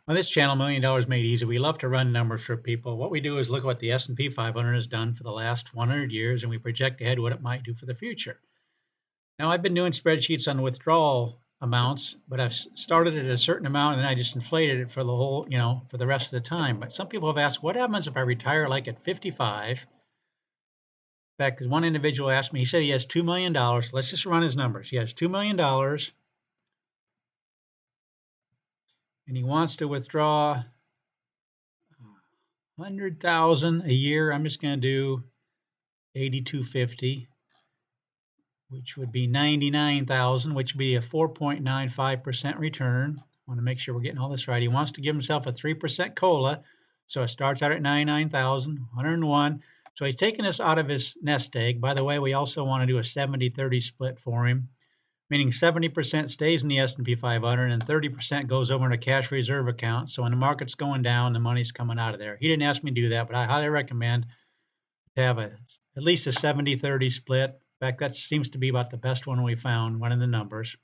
On this channel, $1 Million Made Easy, we love to run numbers for people. What we do is look at what the S&P 500 has done for the last 100 years, and we project ahead what it might do for the future. Now, I've been doing spreadsheets on withdrawal amounts, but I've started at a certain amount, and then I just inflated it for the whole, for the rest of the time. But some people have asked, what happens if I retire like at 55? In fact, one individual asked me, he said he has $2 million. Let's just run his numbers. He has $2 million, and he wants to withdraw 100,000 a year. I'm just going to do 8250, which would be 99,000, which would be a 4.95% return. I want to make sure we're getting all this right. He wants to give himself a 3% COLA. So it starts out at 99,000, 101. So he's taking this out of his nest egg. By the way, we also want to do a 70-30 split for him, meaning 70% stays in the S&P 500 and 30% goes over in a cash reserve account. So when the market's going down, the money's coming out of there. He didn't ask me to do that, but I highly recommend to have at least a 70-30 split. In fact, that seems to be about the best one we found, one of the numbers.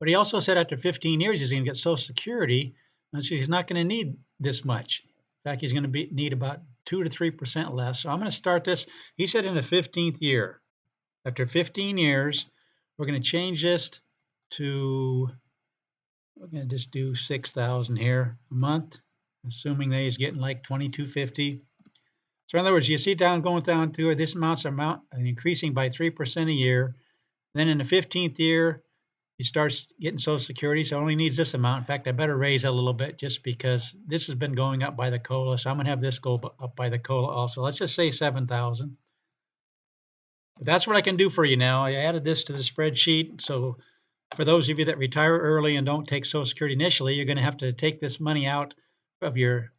But he also said after 15 years, he's going to get Social Security, and so he's not going to need this much. In fact, he's going to need about 2 to 3% less. So I'm going to start this. He said in the 15th year. After 15 years, we're going to change this to, we're going to just do 6,000 here a month, assuming that he's getting like 2250. So in other words, you see down going down through this amounts are increasing by 3% a year. Then in the 15th year, he starts getting Social Security, so only needs this amount. In fact, I better raise it a little bit just because this has been going up by the COLA. So I'm going to have this go up by the COLA also. Let's just say 7,000. That's what I can do for you now. I added this to the spreadsheet. So for those of you that retire early and don't take Social Security initially, you're going to have to take this money out of your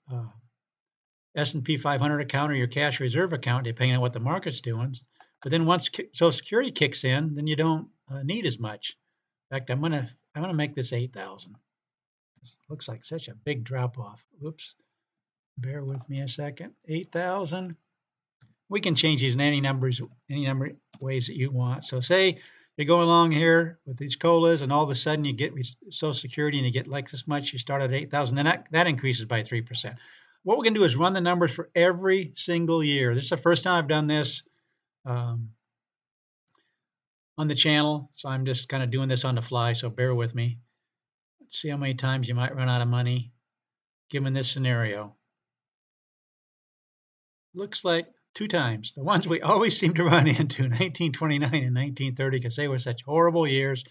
S&P 500 account or your cash reserve account, depending on what the market's doing. But then once Social Security kicks in, then you don't need as much. In fact, I'm gonna make this 8,000. This looks like such a big drop off. Oops. Bear with me a second. 8,000. We can change these in any number ways that you want. So say you're going along here with these COLAs, and all of a sudden you get Social Security and you get like this much. You start at 8,000, then that increases by 3%. What we're going to do is run the numbers for every single year. This is the first time I've done this on the channel, so I'm just kind of doing this on the fly, so bear with me. Let's see how many times you might run out of money given this scenario. Looks like 2 times. The ones we always seem to run into, 1929 and 1930, because they were such horrible years.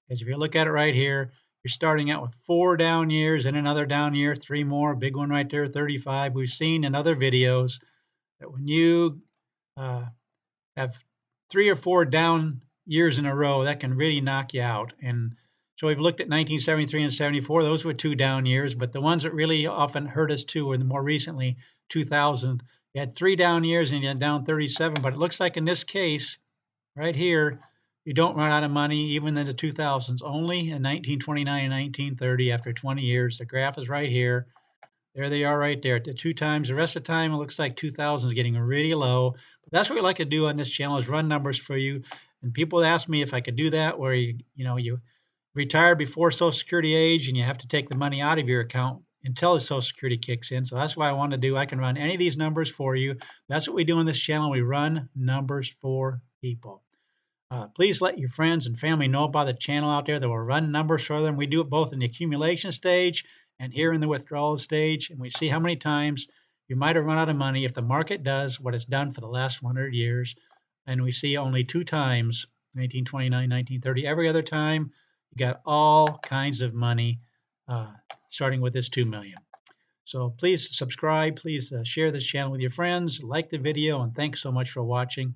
Because if you look at it right here, you're starting out with 4 down years and another down year, 3 more, big one right there, 35. We've seen in other videos that when you have 3 or 4 down years in a row, that can really knock you out. And so we've looked at 1973 and 74. Those were 2 down years, but the ones that really often hurt us too were the more recently 2000. You had 3 down years and you had down 37, but it looks like in this case right here, you don't run out of money even in the 2000s, only in 1929 and 1930 after 20 years. The graph is right here. There they are right there at the 2 times. The rest of the time, it looks like 2000 is getting really low. But that's what we like to do on this channel is run numbers for you. And people ask me if I could do that where you retire before Social Security age and you have to take the money out of your account until the Social Security kicks in. So that's what I want to do. I can run any of these numbers for you. That's what we do on this channel. We run numbers for people. Please let your friends and family know about the channel out there that will run numbers for them. We do it both in the accumulation stage and here in the withdrawal stage, and we see how many times you might have run out of money if the market does what it's done for the last 100 years. And we see only 2 times, 1929, 1930. Every other time, you got all kinds of money, starting with this 2 million. So please subscribe, please share this channel with your friends, like the video, and thanks so much for watching.